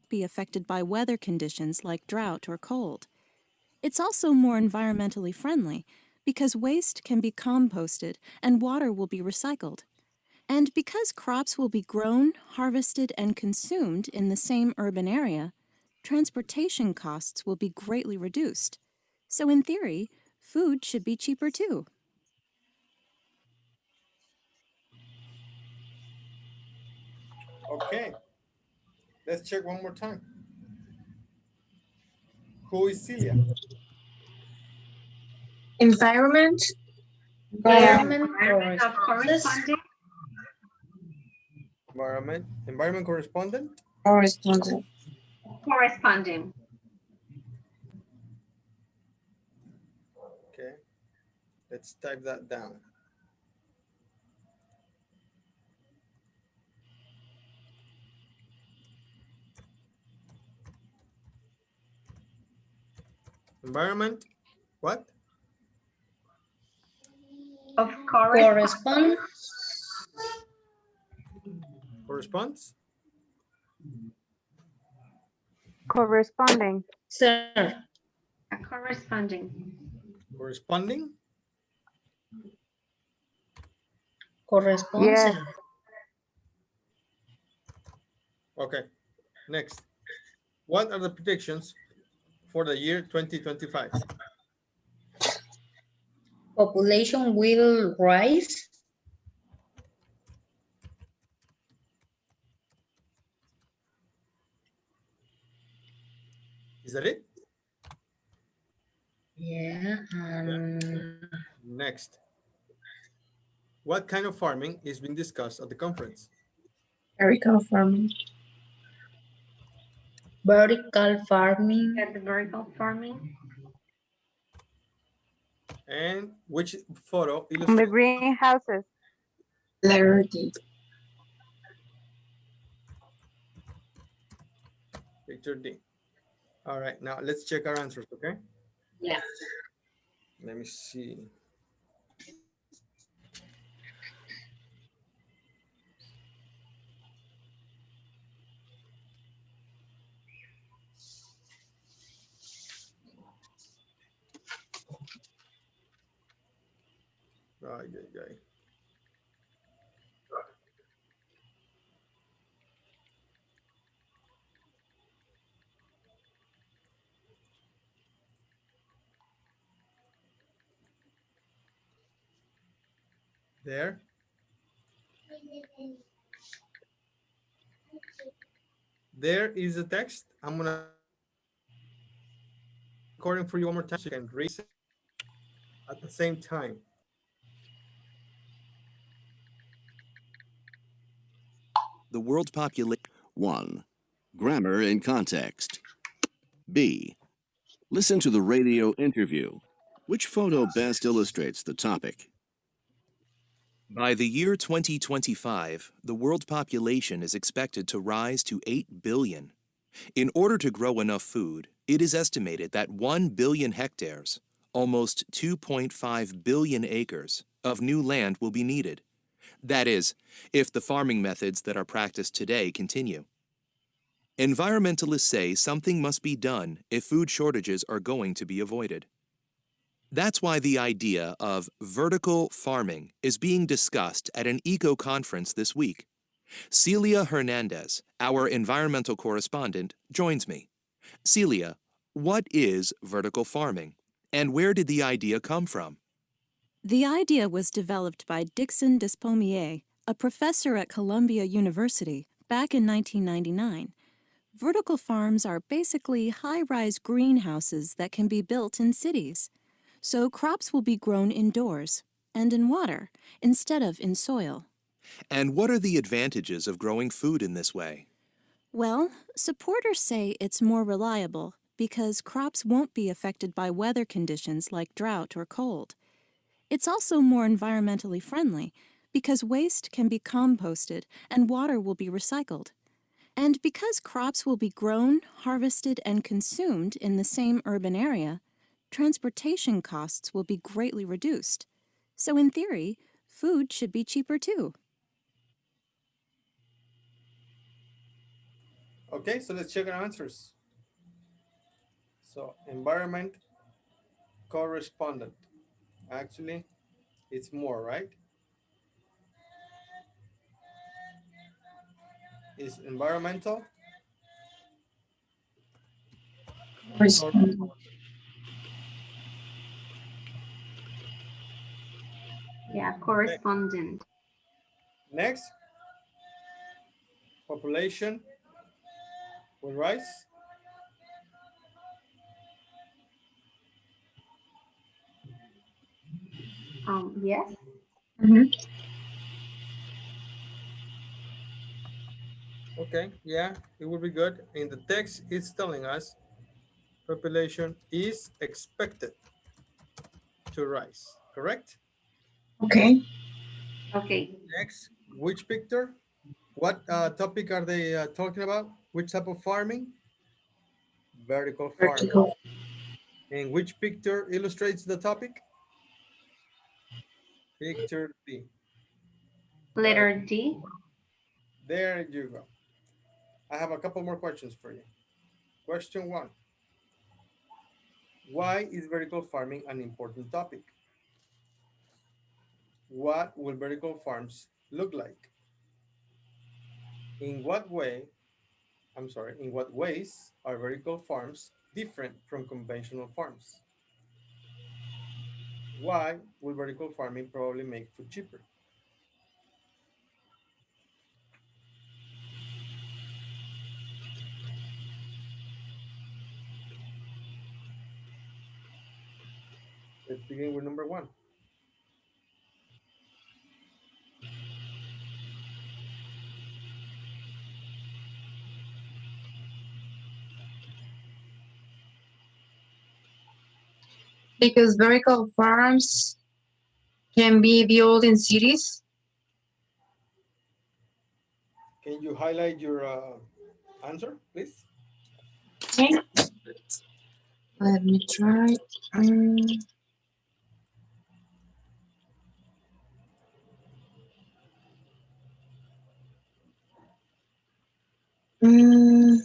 won't be affected by weather conditions like drought or cold. It's also more environmentally friendly because waste can be composted and water will be recycled. And because crops will be grown, harvested, and consumed in the same urban area, transportation costs will be greatly reduced. So in theory, food should be cheaper too. Okay, let's check one more time. Who is Celia? Environment, Environment of corresponding. Environment correspondent? correspondent. Corresponding. Okay, let's type that down. Environment, what? Of Correspond, Corresponds? Corresponding. sir. corresponding. Corresponding? Correspond, Yes. sir. Okay, next. What are the predictions for the year 2025? Population will rise. Is that it? Yeah. Next. What kind of farming is being discussed at the conference? Vertical farming. Vertical farming. At the vertical farming. And which photo The illustrates? greenhouses. Letter D. Picture D. All right, now let's check our answers, okay? Yeah. Let me see. Ay, ay, ay. There. There is the text. I'm gonna recording for you one more time so you can read at the same time. The world population. 1. Grammar in context. B. Listen to the radio interview. Which photo best illustrates the topic? By the year 2025, the world population is expected to rise to 8 billion. In order to grow enough food, it is estimated that 1 billion hectares, almost 2.5 billion acres, of new land will be needed. That is, if the farming methods that are practiced today continue. Environmentalists say something must be done if food shortages are going to be avoided. That's why the idea of vertical farming is being discussed at an eco-conference this week. Celia Hernandez, our environmental correspondent, joins me. Celia, what is vertical farming, and where did the idea come from? The idea was developed by Dixon Despommier, a professor at Columbia University, back in 1999. Vertical farms are basically high-rise greenhouses that can be built in cities. So crops will be grown indoors and in water instead of in soil. And what are the advantages of growing food in this way? Well, supporters say it's more reliable because crops won't be affected by weather conditions like drought or cold. It's also more environmentally friendly because waste can be composted and water will be recycled. And because crops will be grown, harvested, and consumed in the same urban area, transportation costs will be greatly reduced. So in theory, food should be cheaper too. Okay, so let's check our answers. So environment correspondent. Actually, it's more, right? Is environmental or Correspondent. Yeah, okay. correspondent. Next, population will rise. Yes. Mhm. Okay, yeah, it would be good. In the text, it's telling us population is expected to rise, correct? Okay. Okay. Next, which picture? What topic are they talking about? Which type of farming? Vertical farming. Vertical. And which picture illustrates the topic? Picture B. Very, Letter D. there you go. I have a couple more questions for you. Question one. Why is vertical farming an important topic? What will vertical farms look like? In what way, in what ways are vertical farms different from conventional farms? Why will vertical farming probably make food cheaper? Let's begin with number one. Because vertical farms can be built in cities. Can you highlight your answer, please? Okay. Let me try. Um, mm,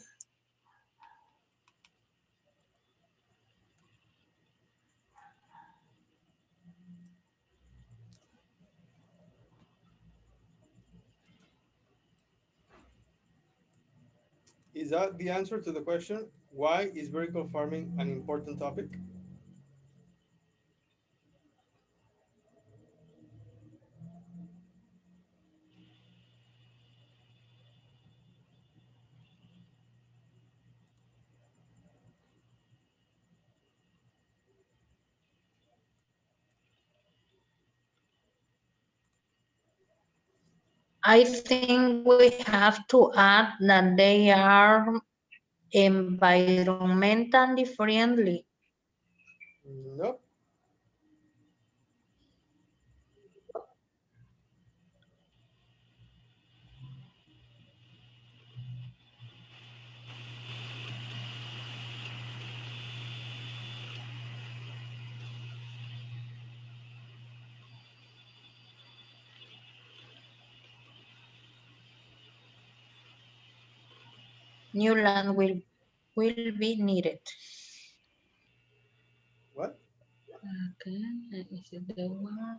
Is that the answer to the question? Why is vertical farming an important topic? I think we have to add that they are environmentally friendly. Nope. New land will be needed. What? Okay, is it the one?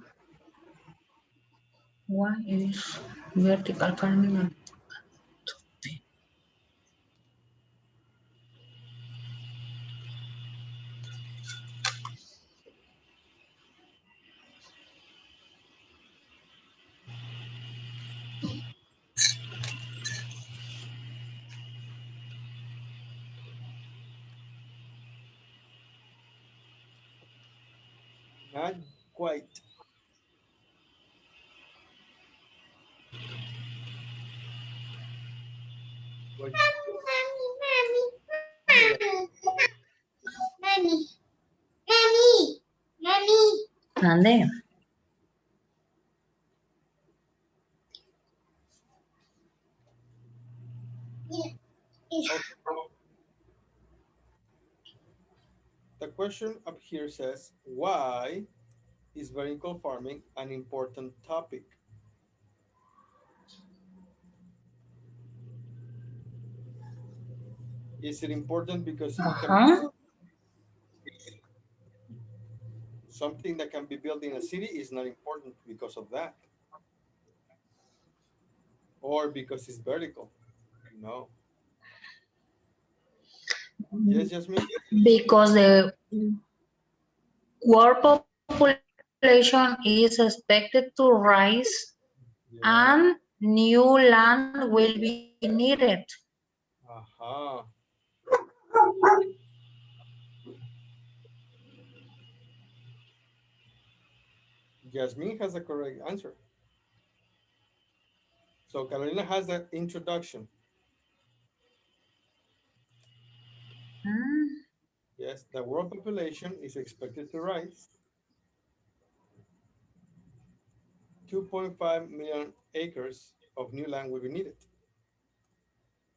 One is vertical farming. Not quite. What you got? Ande. Okay. The question up here says, why is vertical farming an important topic? Is it important because it can be Uh-huh. something that can be built in a city is not important because of that or because it's vertical? No. Yes, Jasmine? Because the world population is expected to rise and Yes. new land will be needed. Aha. Jasmine has the correct answer. So Carolina has the introduction. Mm. Yes, the world population is expected to rise 2.5 million acres of new land will be needed.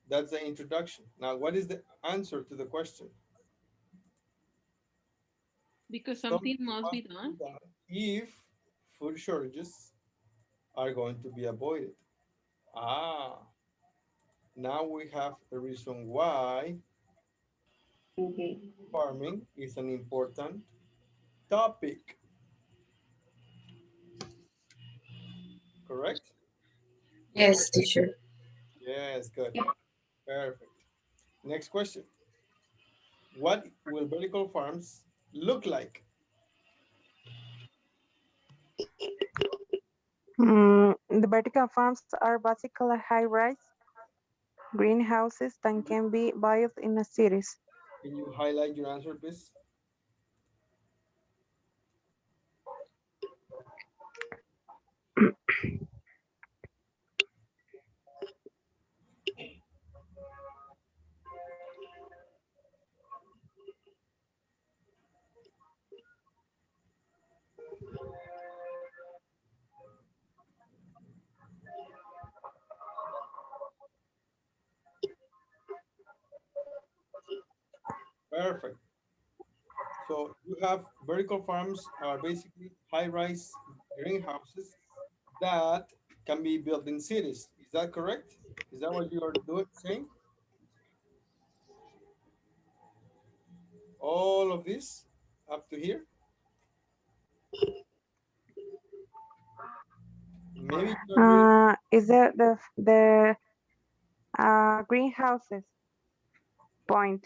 That's the introduction. Now, what is the answer to the question? Because Something something must be must be done. done if food shortages are going to be avoided. Ah, now we have the reason why Okay. farming is an important topic, correct? Yes, teacher. Yes, good. Perfect. Next question. What will vertical farms look like? The vertical farms are basically high-rise greenhouses that can be built in cities. Can you highlight your answer, please? Perfect. So you have vertical farms are basically high-rise greenhouses that can be built in cities. Is that correct? Is that what you are doing saying? All of this up to here? Maybe you are reading. Is the greenhouses point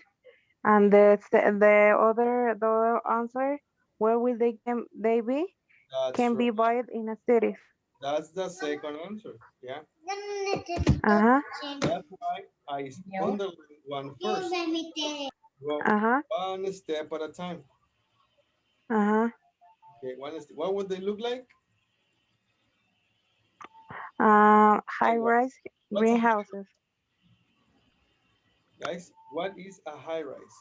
and the other answer, where will they be, That's can right. be built in a cities. That's the second answer. Yeah. Uh-huh. That's why I underlined one first. Go Uh-huh. one step at a time. Uh-huh. Okay, what would they look like? High rise. High-rise What's a high greenhouses. guys? What is a high rise?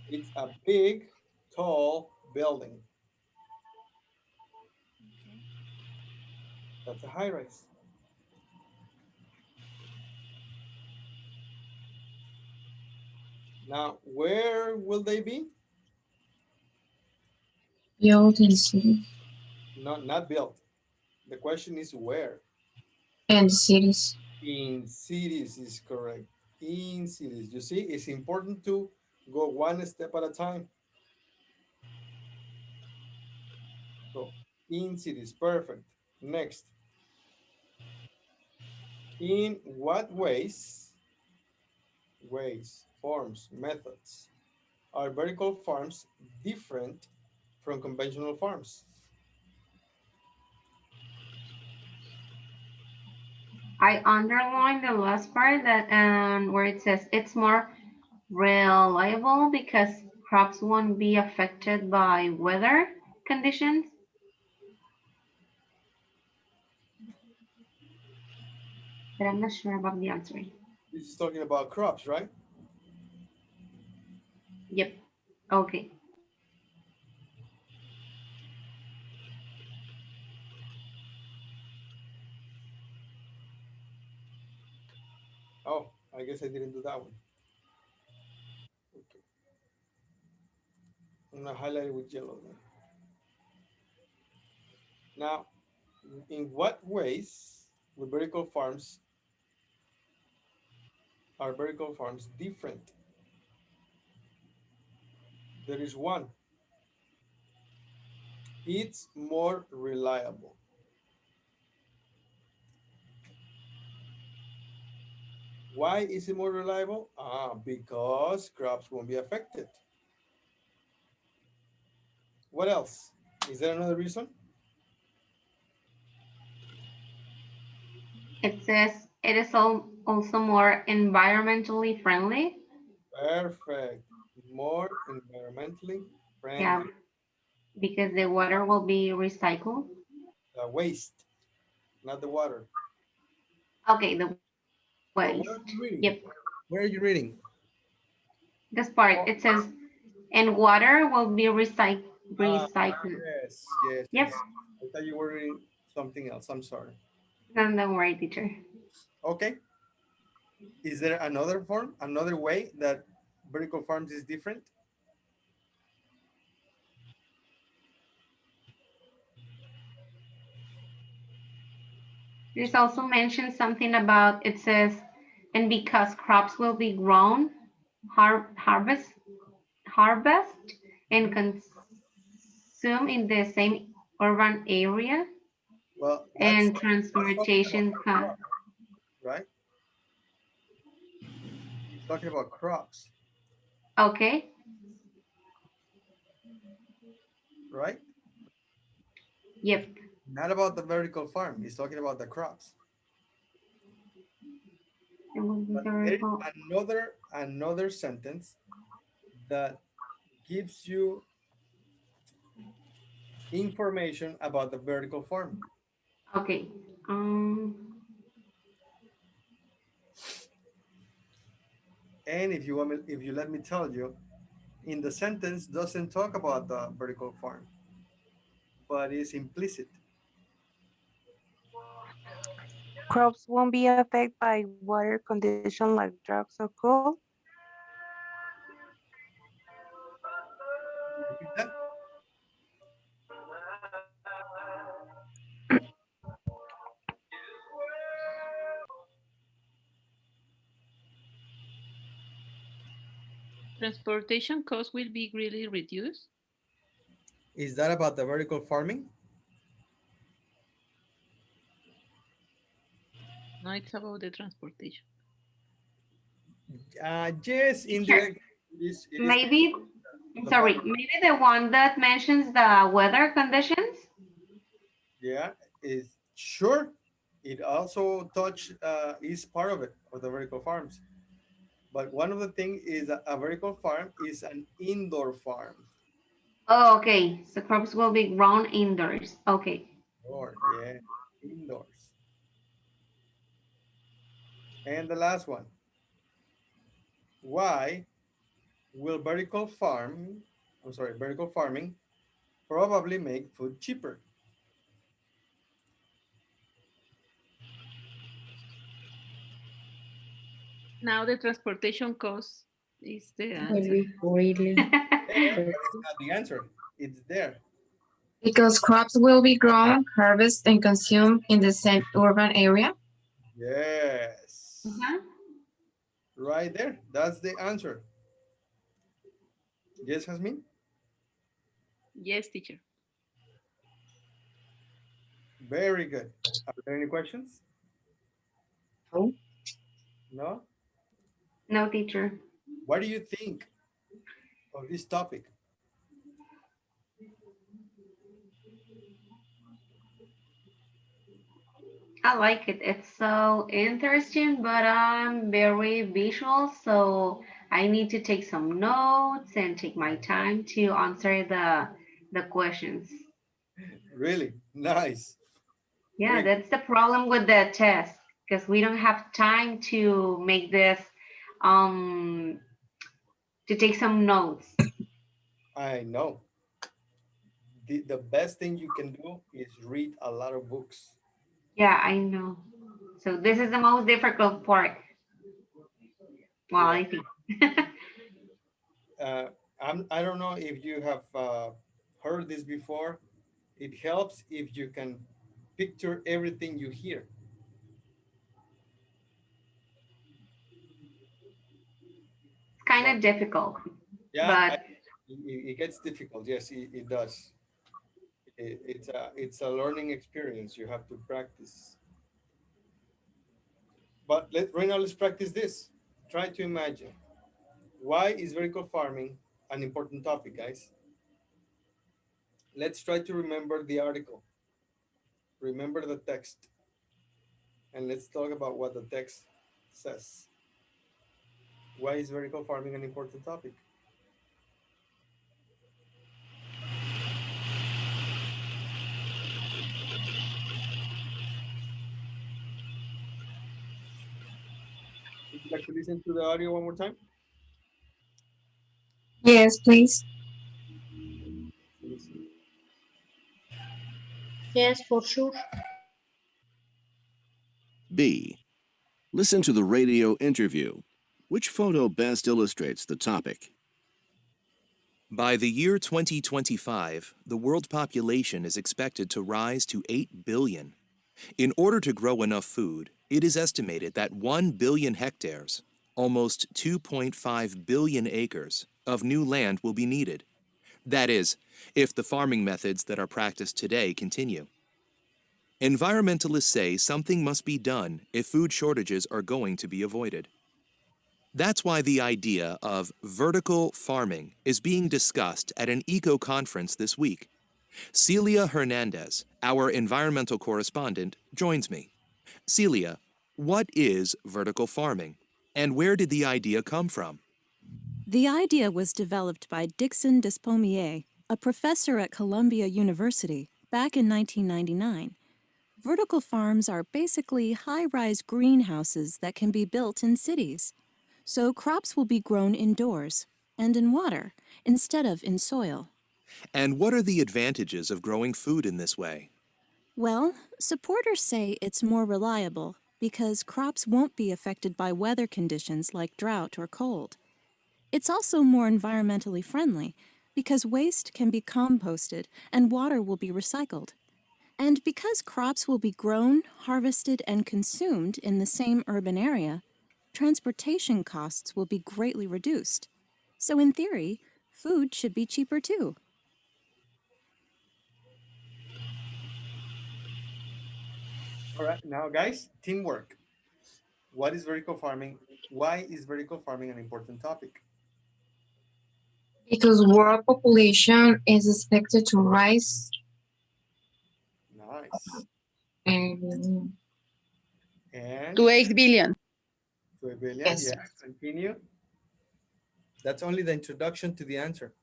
It's a big, tall building. That's a high rise. Now, where will they be? Built in cities. Not built. The question is where. And cities. In cities is correct. In cities. You see, it's important to go one step at a time. So, in cities, perfect. Next, in what forms, methods are vertical farms different from conventional farms? I underlined the last part that where it says it's more reliable because crops won't be affected by weather conditions. But I'm not sure about the answer. This is talking about crops, right? Yep. Okay. Oh, I guess I didn't do that one. Okay. I'm gonna highlight it with yellow then. Now, in what ways will vertical farms are vertical farms different? There is one. It's more reliable. Why is it more reliable? Because crops won't be affected. What else? Is there another reason? It says it is also more environmentally friendly. Perfect. More environmentally Yeah, friendly. because the water will be recycled. The waste, not the water. Okay, the waste. So Yep, what are you reading? Where are you reading? this part Oh, it says, and water will be ah, recycled. yes, yes, Yep, yes. I thought you were reading something else. I'm sorry. no, don't worry, teacher. Okay. Is there another form, another way that vertical farms is different? There's also mentioned something about it says, and because crops will be grown, harvest, harvest, and Mhm. consumed in the same urban area, Well, and that's talking about transportation cost. crops, right? It's talking about crops, Okay, right? yep. Not about the vertical farm. It's talking about the crops. It will be But very there is well. another sentence that gives you information about the vertical farm. Okay. And if you want me, if you let me tell you, in the sentence doesn't talk about the vertical farm, but is implicit. Crops won't be affected by water conditions like droughts or cold. Repeat that. Transportation costs will be greatly reduced. Is that about the vertical farming? No, it's about the transportation. Yes, Teacher, indirectly. It is maybe, the sorry, farm. maybe the one that mentions the weather conditions? Yeah, is sure. It also touch is part of it of the vertical farms. But one of the thing is that a vertical farm is an indoor farm. Oh, okay. So crops will be grown indoors. Okay. Or yeah, indoors. And the last one. Why will vertical farming probably make food cheaper? Now the transportation cost is the Will answer. be really There, but it's not the answer. It's there. Because crops will be grown, harvested, and consumed in the same urban area. Yes. Uh-huh. Right there. That's the answer. Yes, Hasmin? Yes, teacher. Very good. Are there any questions? Oh, No? No, teacher. What do you think of this topic? I like it. It's so interesting, but I'm very visual, so I need to take some notes and take my time to answer the questions. Really? Nice. Yeah, Very that's the problem with the test because we don't have time to make this um to take some notes. I know. The best thing you can do is read a lot of books. Yeah, I know. So this is the most difficult part. Well, Yeah. I think. Uh, I don't know if you have heard this before. It helps if you can picture everything you hear. It's kind Well, of difficult, yeah, but it gets difficult. Yes, it does. It's a learning experience. You have to practice. But right now let's practice this. Try to imagine, why is vertical farming an important topic, guys? Let's try to remember the article, remember the text, and let's talk about what the text says. Why is vertical farming an important topic? Would you like to listen to the audio one more time? Yes, please. Listen. Yes, for sure. B. Listen to the radio interview. Which photo best illustrates the topic? By the year 2025, the world population is expected to rise to 8 billion. In order to grow enough food, it is estimated that 1 billion hectares, almost 2.5 billion acres, of new land will be needed. That is, if the farming methods that are practiced today continue. Environmentalists say something must be done if food shortages are going to be avoided. That's why the idea of vertical farming is being discussed at an eco conference this week. Celia Hernandez, our environmental correspondent, joins me. Celia, what is vertical farming, and where did the idea come from? The idea was developed by Dixon Despommier, a professor at Columbia University, back in 1999. Vertical farms are basically high-rise greenhouses that can be built in cities. So crops will be grown indoors and in water instead of in soil. And what are the advantages of growing food in this way? Well, supporters say it's more reliable because crops won't be affected by weather conditions like drought or cold. It's also more environmentally friendly because waste can be composted and water will be recycled. And because crops will be grown, harvested, and consumed in the same urban area, transportation costs will be greatly reduced. So, in theory, food should be cheaper too. All right, now guys, teamwork. What is vertical farming? Why is vertical farming an important topic? Because world population is expected to rise Nice. and And To 8 billion. to a billion, yes. yeah, continue. That's only the introduction to the answer.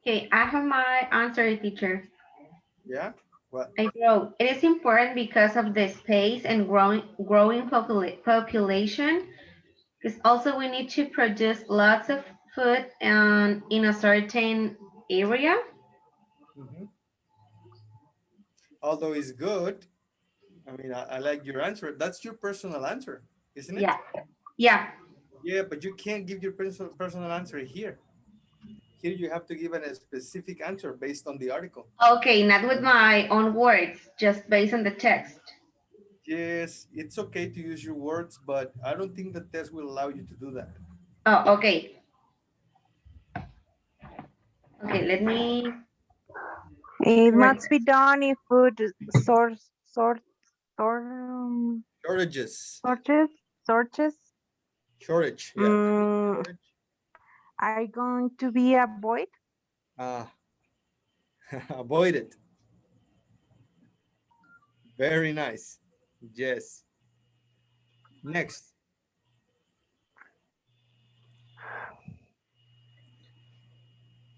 okay, I have my answer, teacher. Yeah? What? I wrote, it is important because of the space and growing population. Because also we need to produce lots of food in a certain area. Mhm. Although it's good, I mean, I like your answer. That's your personal answer, isn't it? Yeah, yeah. Yeah, but you can't give your personal answer here. Here you have to give a specific answer based on the article. Okay, not with my own words, just based on the text. Yes, it's okay to use your words, but I don't think the test will allow you to do that. Oh, okay. Okay, let me It write must be this. done if food Shortages. sources Shortage, yeah. Food mm, shortage. are going to be avoid. Ah, avoid it. Very nice. Yes. Next,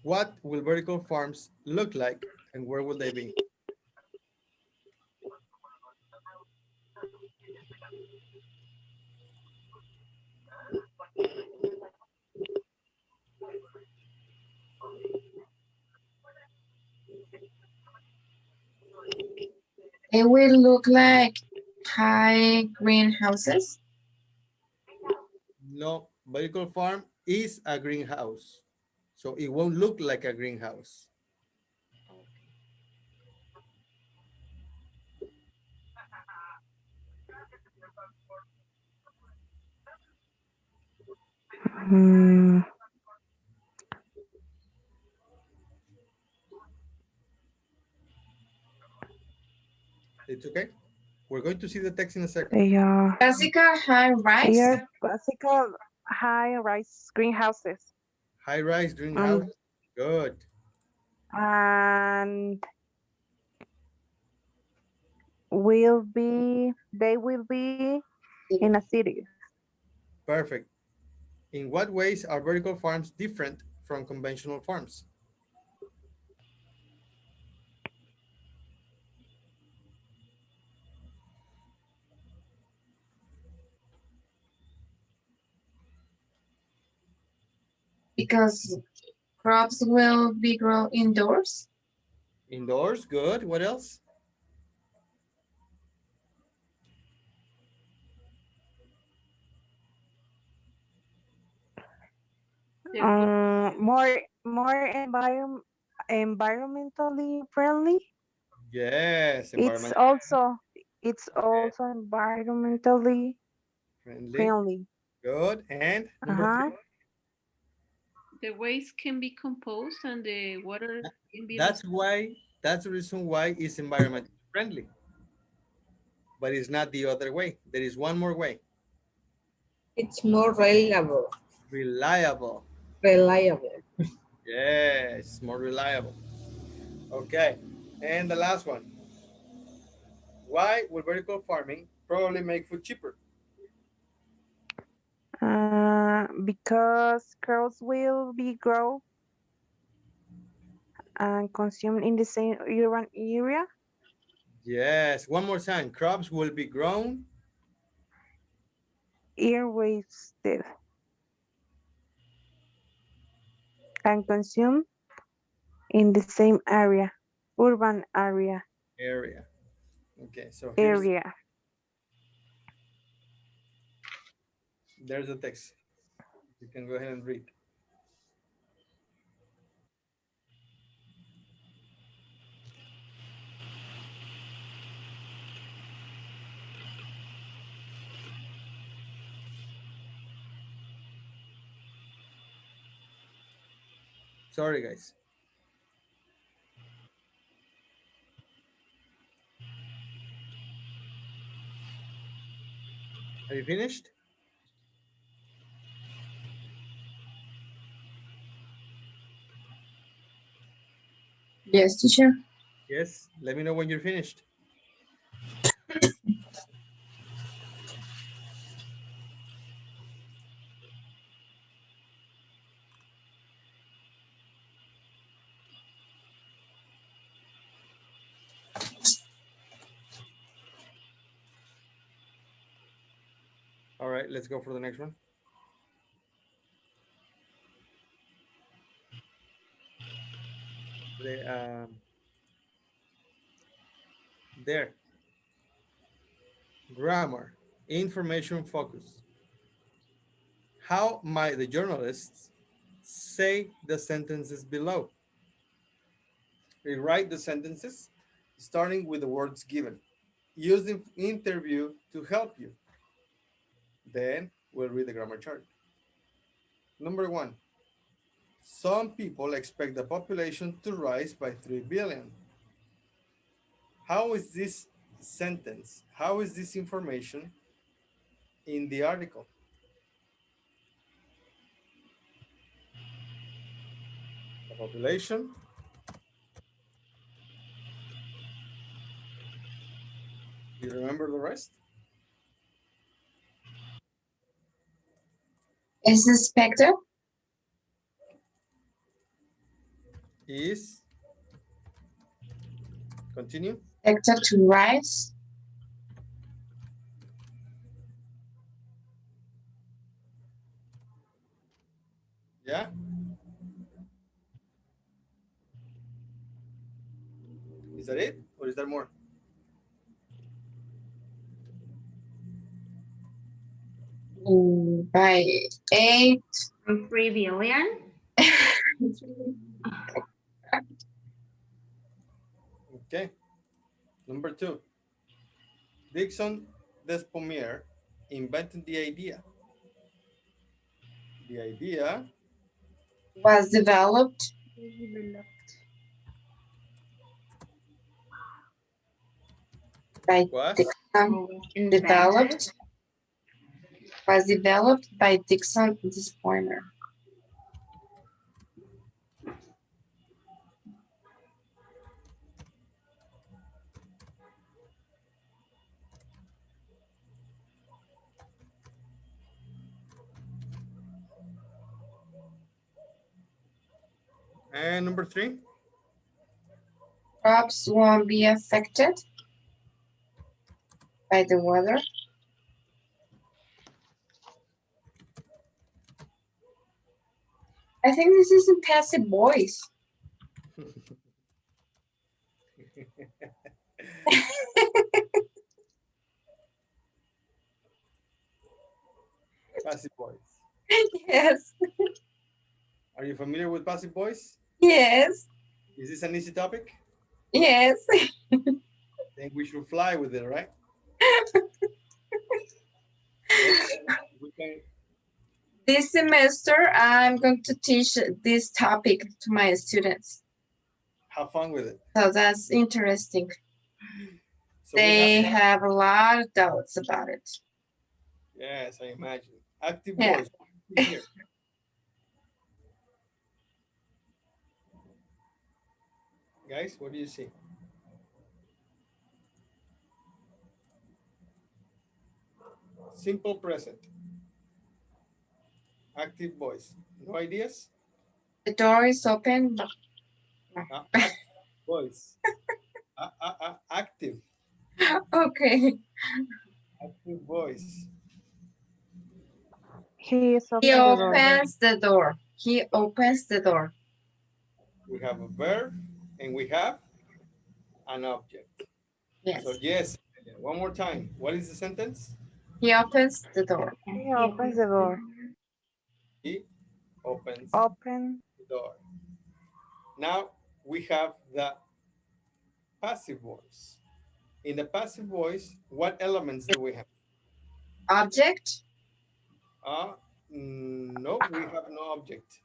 what will vertical farms look like and where will they be? It will look like high greenhouses. No, vertical farm is a greenhouse. So it won't look like a greenhouse. Mm, It's okay. We're going to see the text in a second. they are Classical high they rise. are classical high-rise greenhouses. High-rise greenhouse. Um, Good. and they will be in a city Perfect. In what ways are vertical farms different from conventional farms? Because crops will be grown indoors. Indoors, good. What else? The way, environmentally friendly. Yes, It's environmental also it's also environmentally friendly. friendly. Good. And number three, Uh-huh. the waste can be composed and the water can be that's why, that's the reason why it's environmentally friendly, but it's not the other way. There is one more way. It's more reliable. Reliable. Reliable. Yes, more reliable. Okay. And the last one. Why will vertical farming probably make food cheaper? Because crops will be grown and consumed in the same urban area. Yes. One more time. Crops will be grown. Air wasted and consumed in the same area, urban Area. Okay. So area. there's the text. You can go ahead and read. Sorry, guys. Are you finished? Yes, teacher. Yes. Let me know when you're finished. All right. Let's go for the next one. The, there. Grammar. Information focus. How might the journalists say the sentences below? Rewrite the sentences starting with the words given. Use the interview to help you. Then we'll read the grammar chart. Number one, some people expect the population to rise by 3 billion. How is this sentence? How is this information in the article? The population. Do you remember the rest? Is expected Is, continue. expected to rise. Yeah? Is that it? Or is there more? By 8. 3 billion. Okay. Number two, Dixon Despomier invented the idea. The idea Was developed by was Dixon. Or was invented. Developed was developed by Dixon Disappointer. and number three. Crops won't be affected by the weather. I think this is in passive voice. Passive voice. Yes, Are you familiar with passive voice? yes, Is this an easy topic? yes. Then we should fly with it, right? We can This semester, I'm going to teach this topic to my students. have fun with it. So that's interesting. So we They have, have a lot of doubts about it. yes, I imagine. Active Yeah. voice. What do you see here? Guys, what do you see? Simple present. Active voice. No ideas? The door is open. But Active voice. Active. okay. Active voice. He is He open the door. opens the door. He opens the door. We have a verb and we have an object. Yes. So yes, one more time. What is the sentence? He opens the door. He opens the door. He opens Open the door. Now we have the passive voice. In the passive voice, what elements do we have? Object. No, we have no object.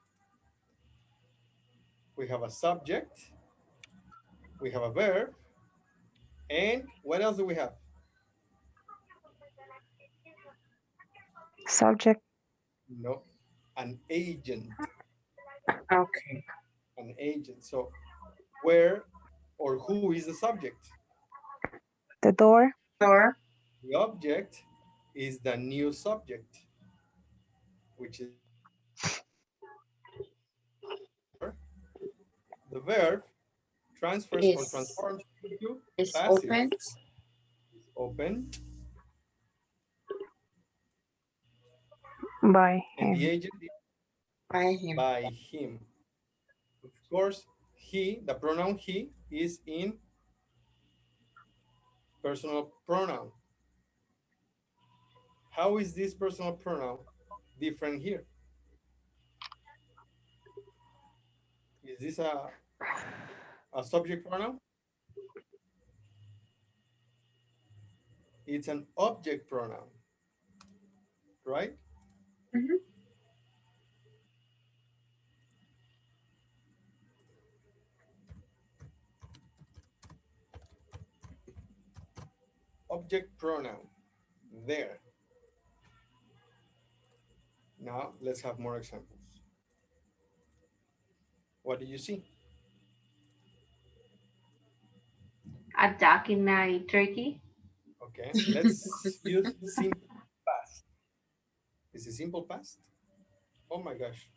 We have a subject, we have a verb, and what else do we have? subject. No, an agent. Okay. An agent. So where or who is the subject? The door. Door. The object is the new subject, which is the verb transfers or Is transforms into is passive. opened. Open, By and the him. agent is By him. by him. Of course, he, the pronoun he, is in personal pronoun. How is this personal pronoun different here? Is this a subject pronoun? It's an object pronoun, right? Mhm. Object pronoun, there. Now let's have more examples. What do you see? A duck in a turkey. Okay, let's use simple past. Is it simple past? Oh my gosh,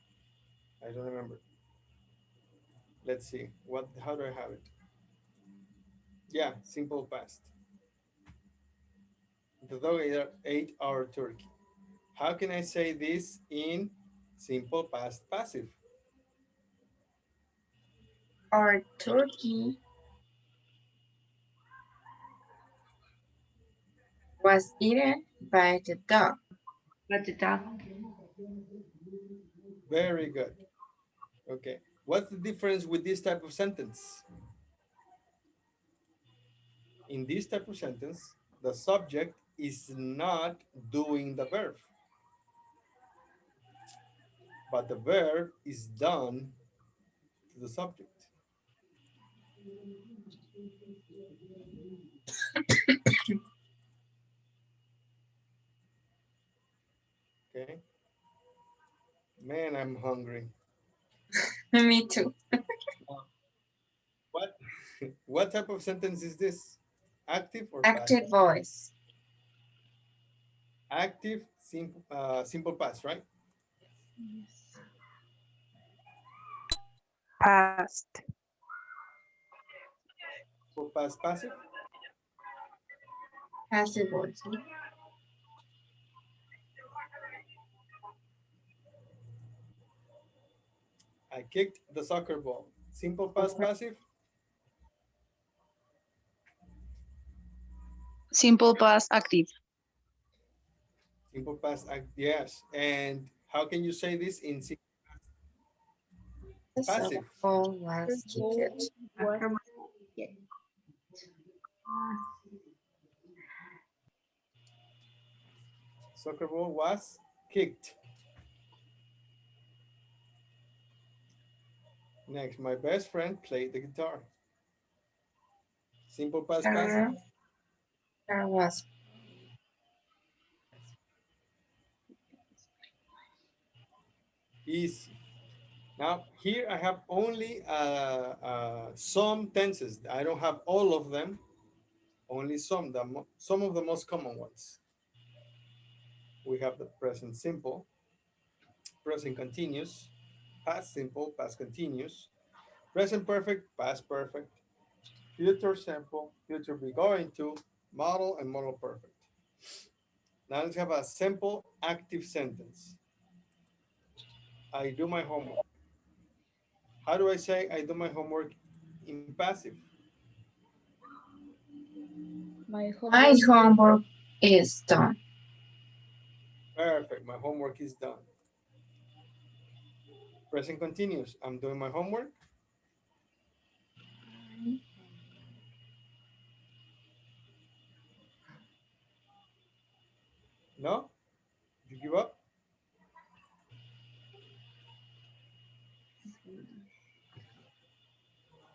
I don't remember. Let's see, how do I have it? Yeah, simple past. The dog ate our turkey. How can I say this in simple past passive? Our turkey was eaten by the dog. But the dog. Very good. Okay, what's the difference with this type of sentence? In this type of sentence, the subject is not doing the verb. but the verb is done to the subject. Okay. Man, I'm hungry. Me too. What what type of sentence is this? Active or passive? Active voice. Active, simple past, right? Past. Simple past passive. Passive voice. I kicked the soccer ball. Simple past passive. Simple past active. Simple past act. Yes. And how can you say this in The passive? softball was kicked. Soccer ball was kicked. Next, my best friend played the guitar. Simple past passive. There was Easy. Now, here I have only some tenses. I don't have all of them, only some, some of the most common ones. We have the present simple, present continuous, past simple, past continuous, present perfect, past perfect, future simple, future be going to, model, and model perfect. Now let's have a simple active sentence. I do my homework. How do I say I do my homework in passive? My my homework is done. Perfect. My homework is done. Present continuous. I'm doing my homework. No? You give up?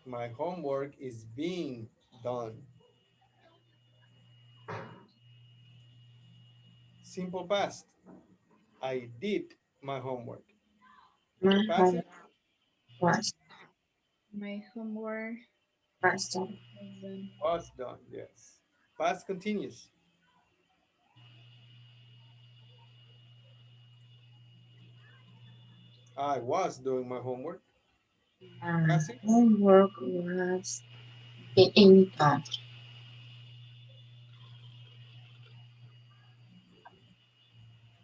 My homework is being done. Simple past. I did my homework. My Passive homework was My homework done. is done. was done. Yes. Past continuous. I was doing my homework. My Passive. homework was being done.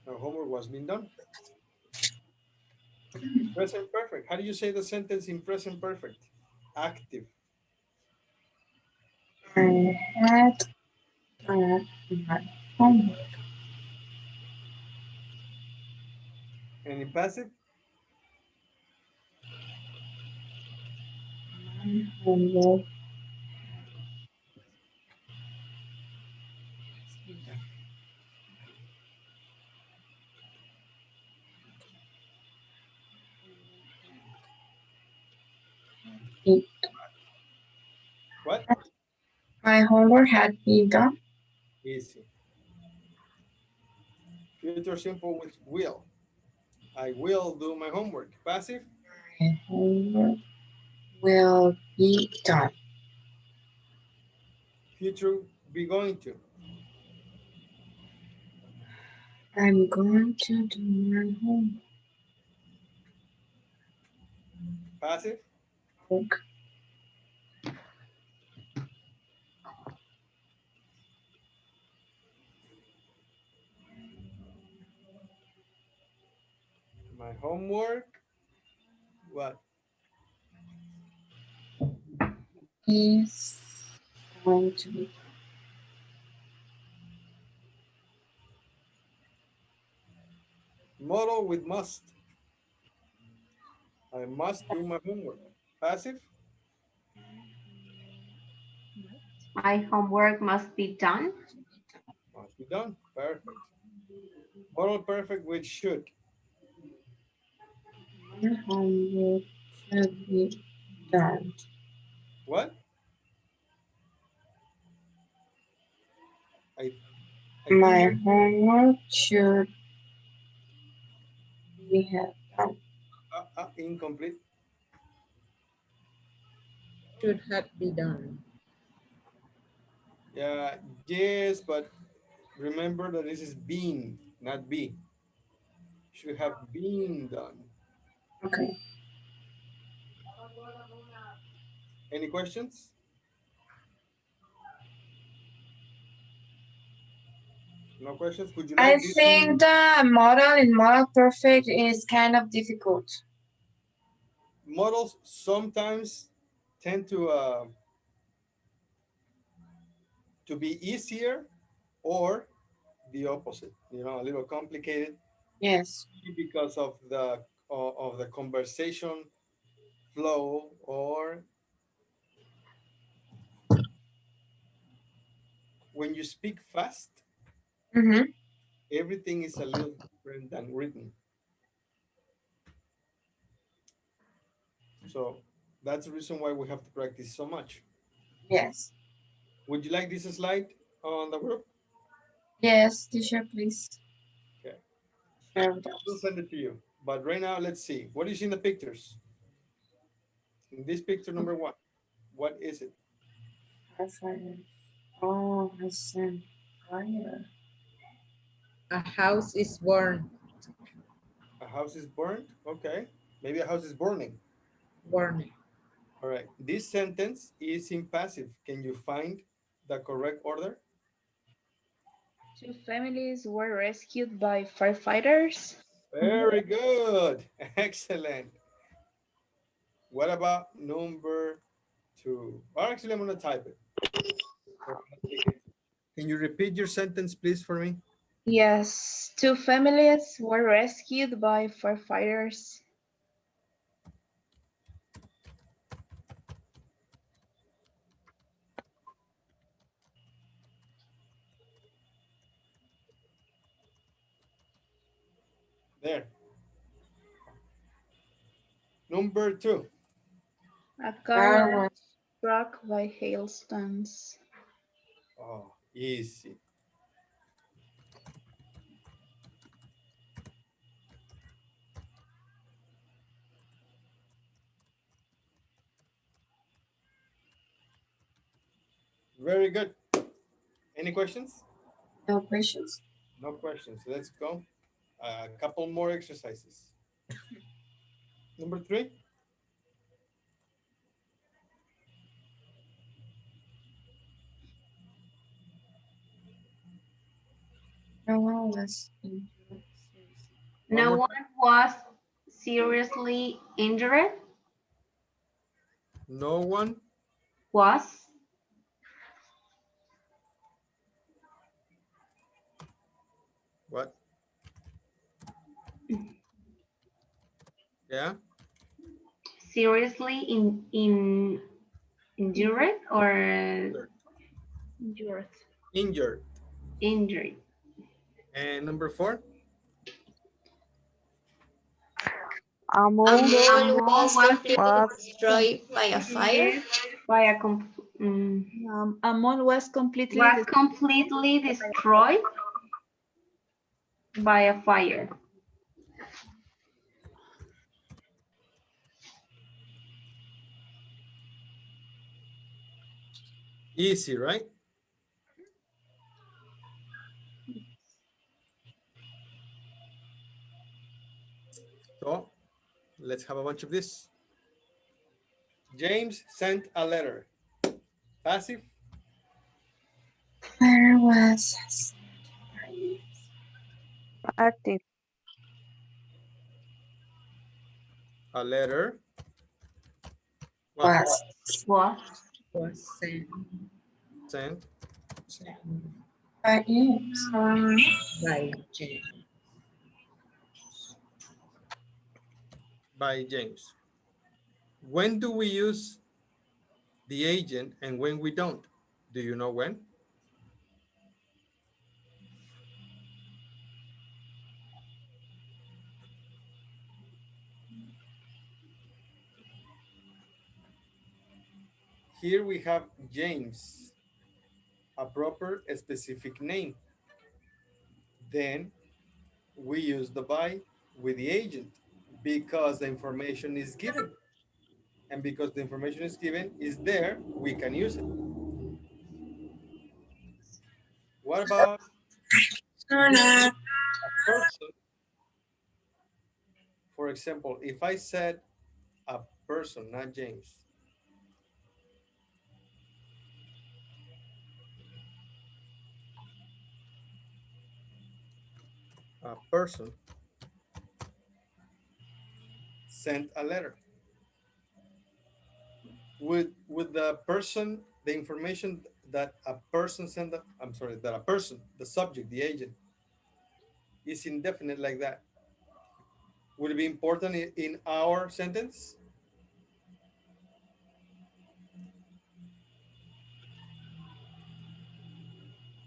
My homework was being done. Present perfect. How do you say the sentence in present perfect? Active. I had done my homework. And in passive? My homework is What? my homework had been done. Easy. Future simple with will. I will do my homework. Passive. My homework will be done. Future be going to. I'm going to do my Passive. homework. My homework. What? Is going to be Model with must. I must do my homework. Passive. My homework must be done. Must be done. Perfect. Model perfect with should. homework should be done. What? I I think My you're homework should be had done. incomplete. Should have be done. Yeah, yes, but remember that this is been, not be. Should have been done. Okay. Any questions? No questions? Would you I like this think one? the model in model perfect is kind of difficult. Models sometimes tend to be easier or the opposite. You know, a little complicated Yes. because of the conversation flow, or when you speak fast, Mm-hmm. everything is a little different than written. So that's the reason why we have to practice so much. Yes. Would you like this slide on the group? Yes, teacher, please Okay, share with we'll us. send it to you. But right now, let's see. What do you see in the pictures? In this picture number one, what is it? Fire. Oh, I see. Fire. A house is born. A house is burned? Okay. Maybe a house is burning. Born. All right. This sentence is in passive. Can you find the correct order? Two families were rescued by firefighters. Very good. Excellent. What about number two? Or actually, I'm going to type it. Can you repeat your sentence, please, for me? Yes, two families were rescued by firefighters. There. Number two. A Car car was was struck by hailstones. Oh, easy. Very good. Any questions? no questions. No questions. Let's go. A couple more exercises. Number three. No one was injured. One No more one time. was seriously injured. No one Was what? Yeah. seriously injured or Injured. Injured. injured. And number four. A A mole A mole mole was was completely was destroyed by a fire. destroyed by A mall was completely was completely destroyed by a fire. Easy, right? So let's have a bunch of this. James sent a letter. Passive. Fire was active. A letter. What? was Was Was sent Sent by James. by Cenni. by James. When do we use the agent and when we don't? Do you know when? Here we have James, a proper specific name. Then we use the by with the agent because the information is given. And because the information is given, is there, we can use it. What about a person? For example, if I said a person, not James, a person sent a letter. Would the person, the information that a person sent, I'm sorry, that a person, the subject, the agent, is indefinite like that, would it be important in our sentence?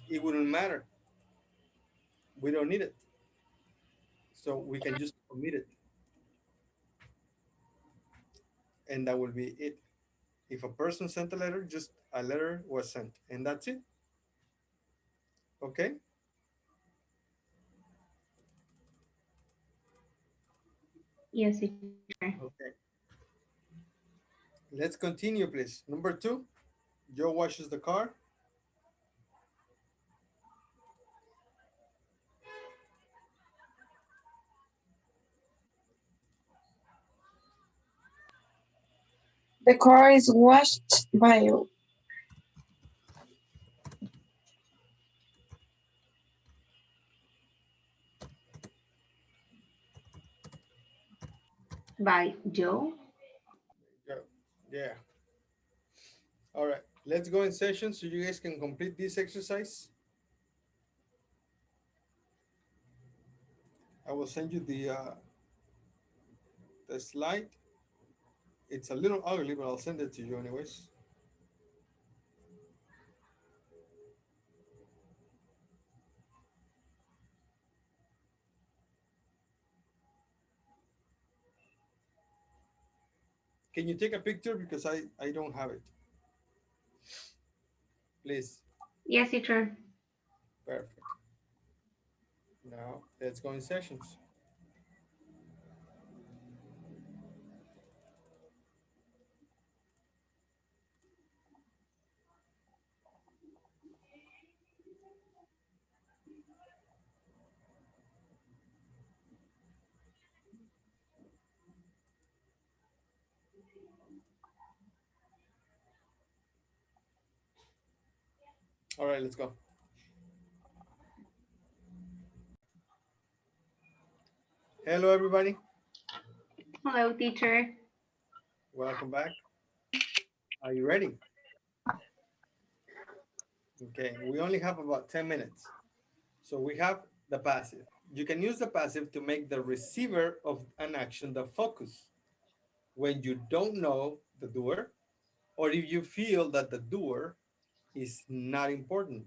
It wouldn't matter. We don't need it. So we can just omit it. And that will be it. If a person sent a letter, just a letter was sent. And that's it. Okay? Yes, teacher. Okay. Let's continue, please. Number 2, Joe washes the car. The car is washed by By Joe. Joe. Yeah. All right. Let's go in session so you guys can complete this exercise. I will send you the slide. It's a little ugly, but I'll send it to you anyways. Can you take a picture because I don't have it? Please. Yes, teacher. Perfect. Now let's go in sessions. All right, let's go. Hello, everybody. Hello, teacher. Welcome back. Are you ready? Okay, we only have about 10 minutes. So we have the passive. You can use the passive to make the receiver of an action the focus when you don't know the doer or if you feel that the doer is not important.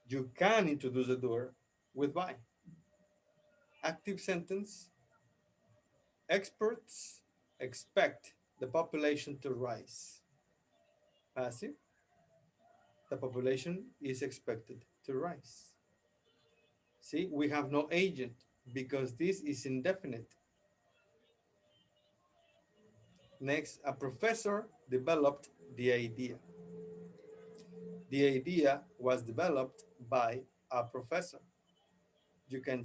You can introduce the doer with by. Active sentence, experts expect the population to rise. Passive, the population is expected to rise. See, we have no agent because this is indefinite. Next, a professor developed the idea. The idea was developed by a professor. You can,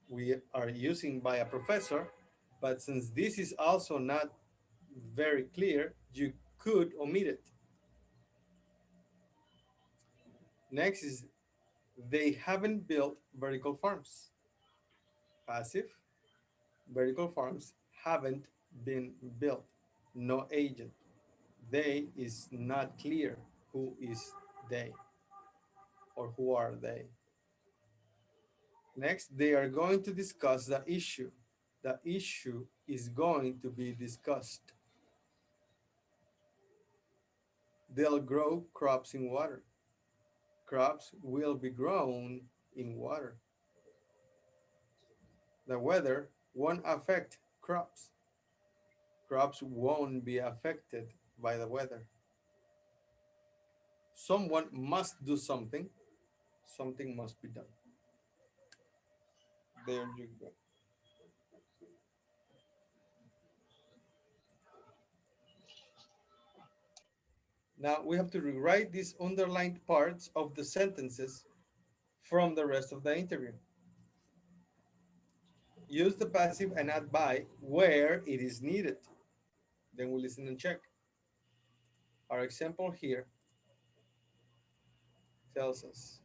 we are using by a professor, but since this is also not very clear, you could omit it. Next is they haven't built vertical farms. Passive, vertical farms haven't been built. No agent. They is not clear who is they or who are they. Next, they are going to discuss the issue. The issue is going to be discussed. They'll grow crops in water. Crops will be grown in water. The weather won't affect crops. Crops won't be affected by the weather. Someone must do something. Something must be done. There you go. Now we have to rewrite these underlined parts of the sentences from the rest of the interview. Use the passive and add by where it is needed. Then we listen and check. Our example here tells us,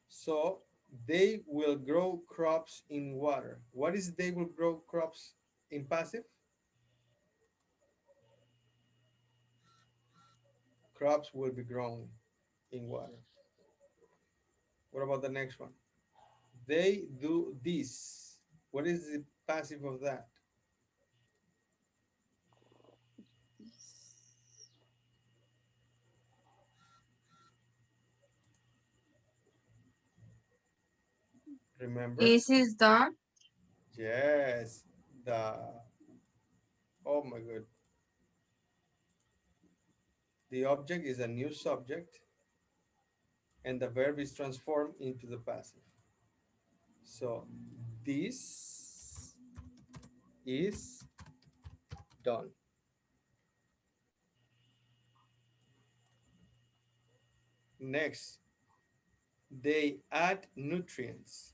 so they will grow crops in water. What is they will grow crops in passive? Crops will be grown in water. What about the next one? They do this. What is the passive of that? Remember? This is done. Yes. Oh my god. The object is a new subject and the verb is transformed into the passive. So this is done. Next, they add nutrients.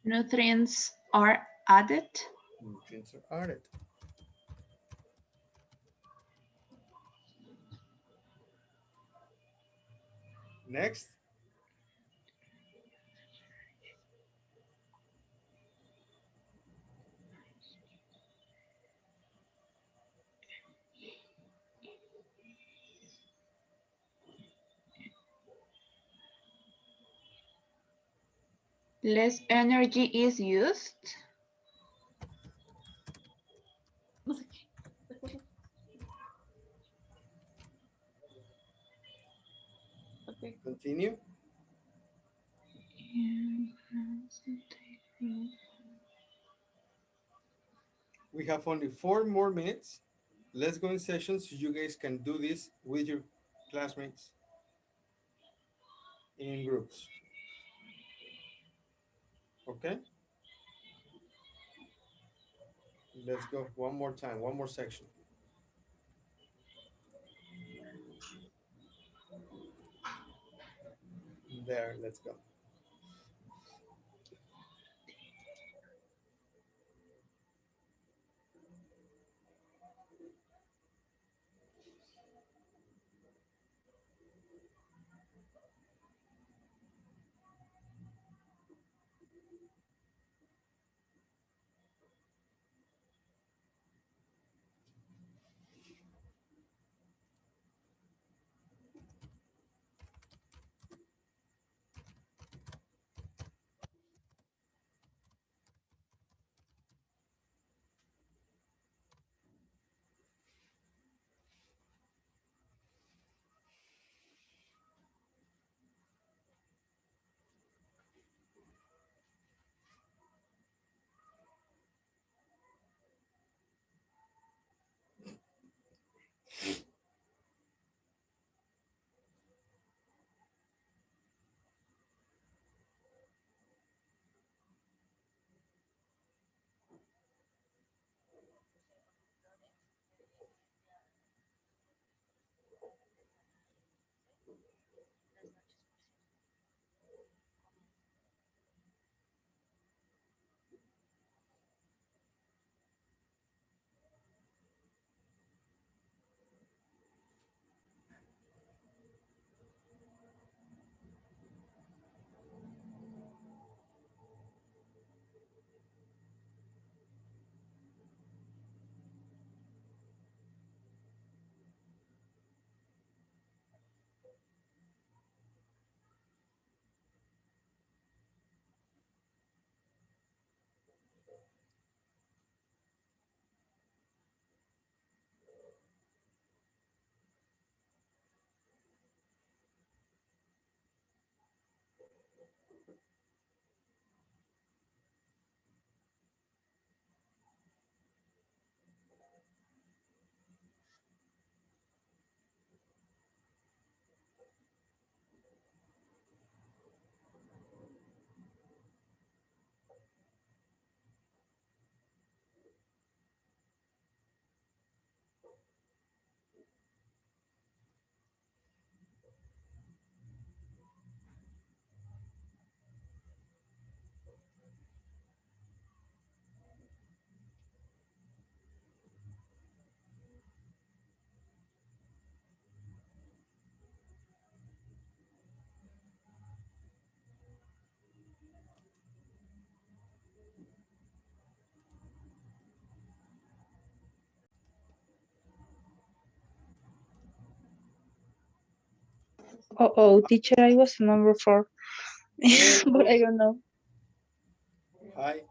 Nutrients are added. Nutrients are added. Next, Less energy is used. No sé qué. ¿Te acuerdas? Okay. continue. We have only 4 more minutes. Let's go in session so you guys can do this with your classmates in groups. Okay? Let's go one more time, one more section. There, let's go. Oh, teacher, I was number 4. But I don't know Hi.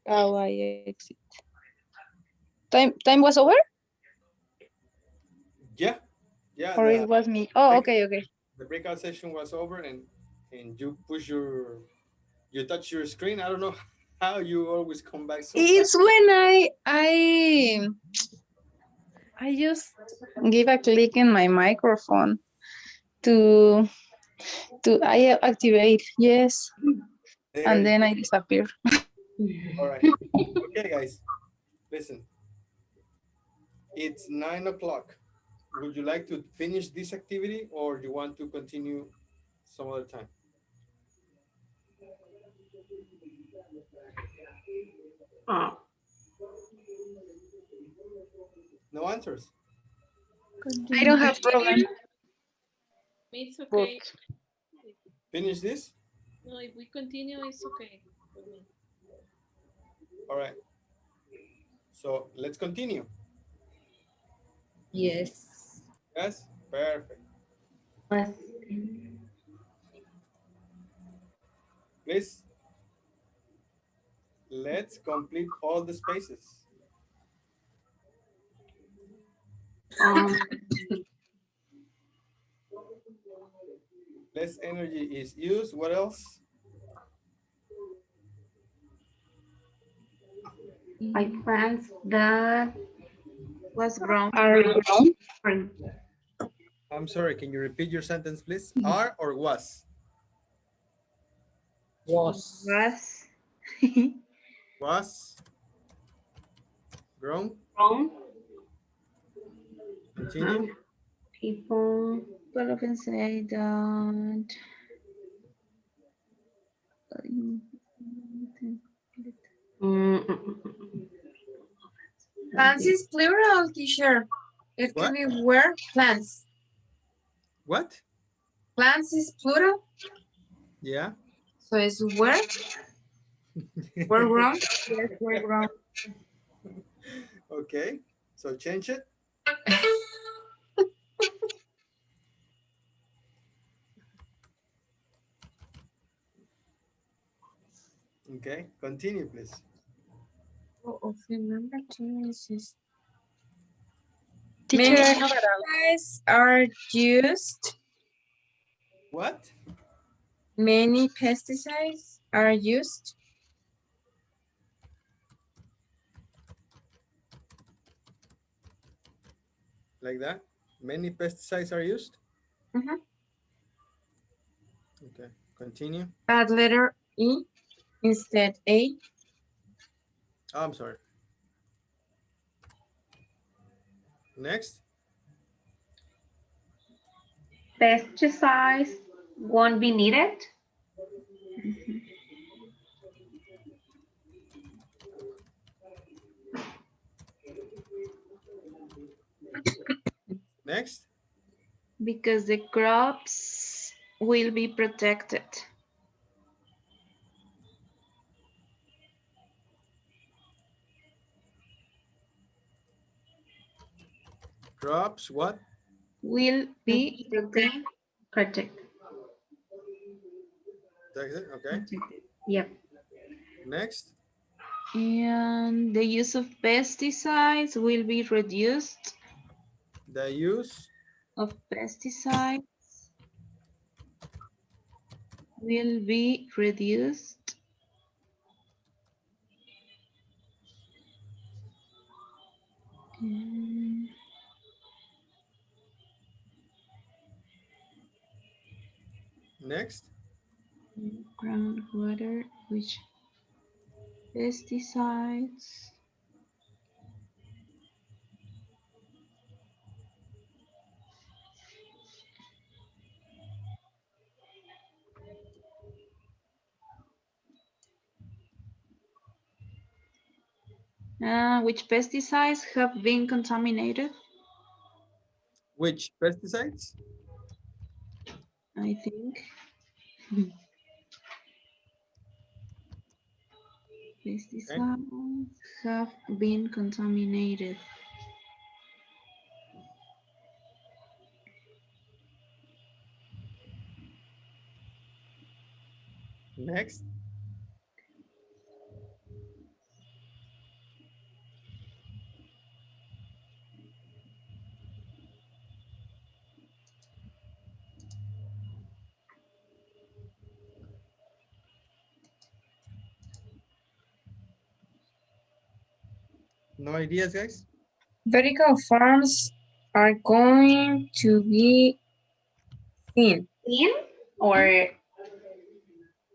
how I exit. Time was over? Yeah. Yeah. Or it was me? Oh, okay. The breakout session was over, and you push you touch your screen. I don't know how you always come back so fast. It's when I just give a click in my microphone to I activate, yes, There and you then go. I disappear. All right. Okay, guys. Listen. It's 9 o'clock. Would you like to finish this activity, or you want to continue some other time? Oh, No answers. I don't have problem. It's But okay. Finish this. No, if we continue, it's okay for me. All right. So let's continue. Yes. Yes. Perfect. yes. Please. Let's complete all the spaces. Um, Less energy is used. What else? by plants that Was grown. are grown. spring. I'm sorry. Can you repeat your sentence, please? Are or was? Was. Was. Was grown. Grown. Continue. People. People often say that. Mm, Plants is plural, teacher. It What? can be where plants. What? Plants is plural, Yeah. so it's where grown. Yes, were grown. Okay. So change it. Okay. Continue, please. Of remember to insist. Teacher, Many I have a doubt. pesticides are used. What? Many pesticides are used. Like that? Many pesticides are used? Mhm. Okay. Continue. Add letter E instead A. Oh, I'm sorry. Next. Pesticides won't be needed. Next. Because the crops will be protected. Crops. What? Will be protected. Protect. That's it. Okay. Protected. Yep. Next. And the use of pesticides will be reduced. The use. Of pesticides will be reduced. Mm, Next. groundwater, which pesticides which pesticides have been contaminated, Which pesticides? I think. Okay. Pesticides have been contaminated. Next. No ideas, guys? Vertical farms are going to be thin. Seen or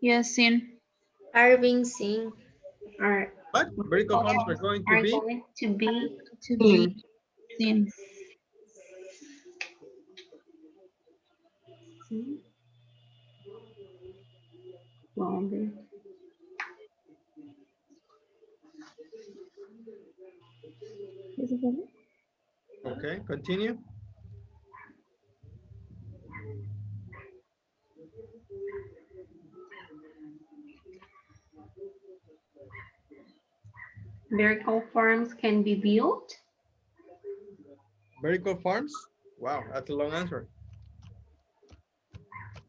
Yes, in. Are being seen. are What? Vertical farms are going to are be? going to be To Thin. be seen. seen? Longer. Okay, continue. Vertical farms can be built. Vertical farms? Wow, that's a long answer.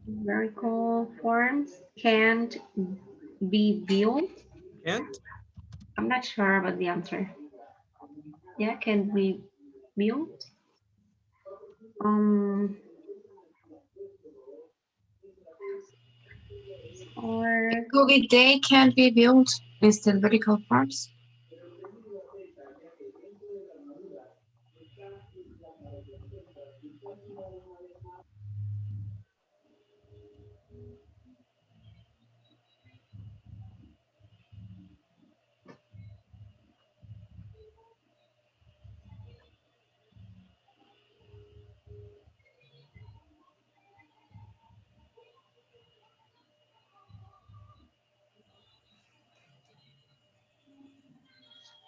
Vertical farms can't be built. Can't? I'm not sure about the answer. Yeah, can be built. Or Could be they can be built instead vertical farms.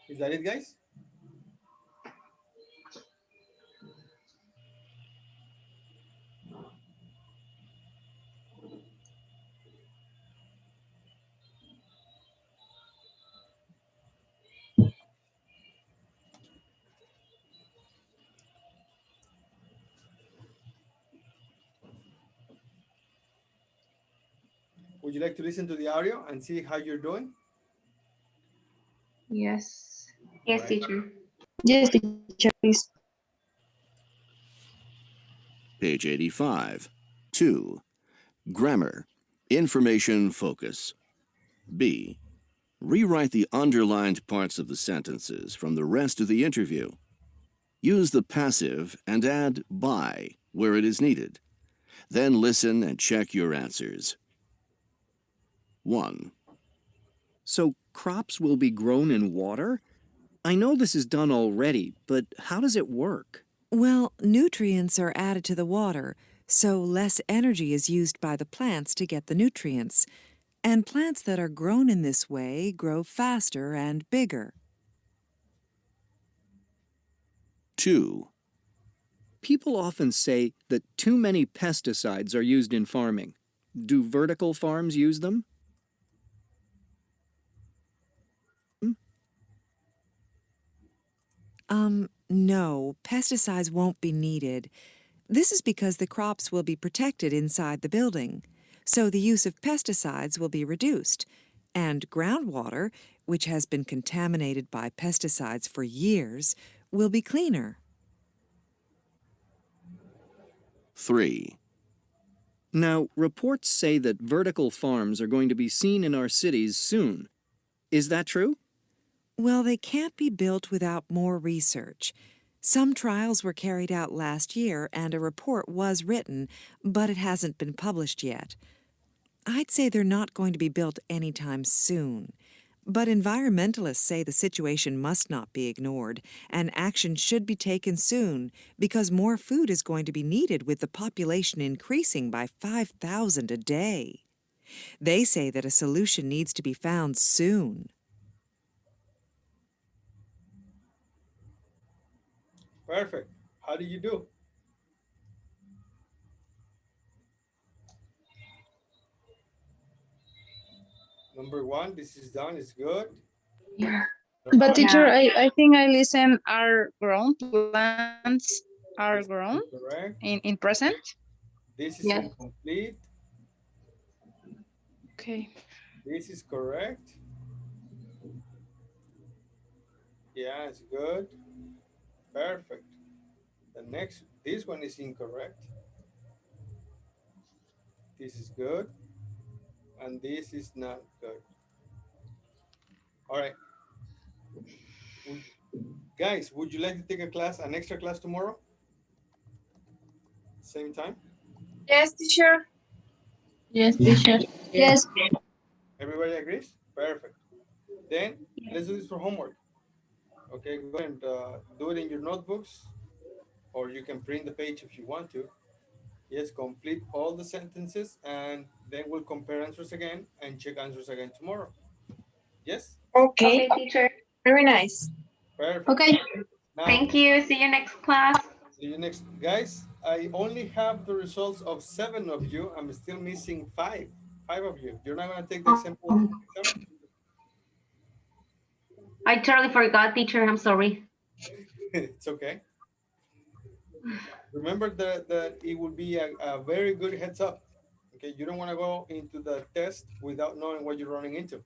Is that it, guys? Would you like to listen to the audio and see how you're doing? Yes. All yes, right. teacher. Yes, teacher, please. Page 85. 2. Grammar. Information focus. B. Rewrite the underlined parts of the sentences from the rest of the interview. Use the passive and add by where it is needed. Then listen and check your answers. 1. So crops will be grown in water? I know this is done already, but how does it work? Well, nutrients are added to the water, so less energy is used by the plants to get the nutrients. And plants that are grown in this way grow faster and bigger. 2. People often say that too many pesticides are used in farming. Do vertical farms use them? No, pesticides won't be needed. This is because the crops will be protected inside the building. So the use of pesticides will be reduced. And groundwater, which has been contaminated by pesticides for years, will be cleaner. 3. Now, reports say that vertical farms are going to be seen in our cities soon. Is that true? Well, they can't be built without more research. Some trials were carried out last year and a report was written, but it hasn't been published yet. I'd say they're not going to be built anytime soon. But environmentalists say the situation must not be ignored, and action should be taken soon because more food is going to be needed with the population increasing by 5,000 a day. They say that a solution needs to be found soon. Perfect. How do you do? Number 1, this is done, it's good. Yeah. Number But 2, teacher, Yeah. I think I listen are grown, plants are this grown is correct. in present. This is Yes. incomplete. Okay. This is correct. Yeah, it's good. Perfect. The next, this one is incorrect. This is good. And this is not good. All right. Would, guys, would you like to take a class, an extra class tomorrow? Same time? Yes, teacher. Yes, teacher. Yes. Everybody agrees? Perfect. Then let's do this for homework. Okay, go ahead and do it in your notebooks, or you can print the page if you want to. Yes, complete all the sentences, and then we'll compare answers again and check answers again tomorrow. Yes? Okay. Okay, teacher. Very nice. Perfect. Okay. Now, Thank you. See you next class. see you next. Guys, I only have the results of 7 of you. I'm still missing 5. 5 of you. You're not going to take the example exam? I totally forgot, teacher. I'm sorry. It's okay. Remember that it will be a very good heads up. Okay, you don't want to go into the test without knowing what you're running into.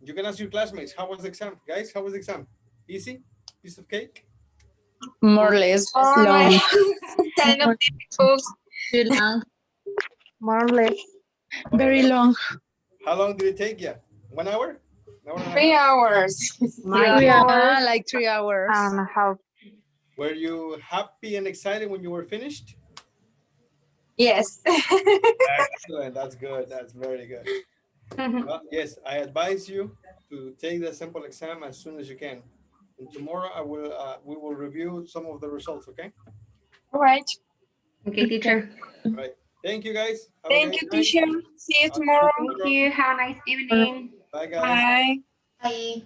You can ask your classmates, how was the exam? Guys, how was the exam? Easy? Piece of cake? More or less. More or less. Kind of difficult. Too long. More or less. Very long. How long did it take you? 1 hour? An hour and a 3 half? hours. My Yeah, God. like 3 hours. And a half. Were you happy and excited when you were finished? Yes. Excellent. That's good. That's very good. Well, yes, I advise you to take the simple exam as soon as you can. And tomorrow we will review some of the results, okay? All right. Okay, teacher. All right. Thank you guys. Have a Thank great you, night. teacher. See you I'll see tomorrow. Thank you. Have a nice evening. Bye, guys. Bye. Bye.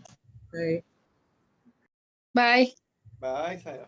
Bye. Bye. Bye, Saya.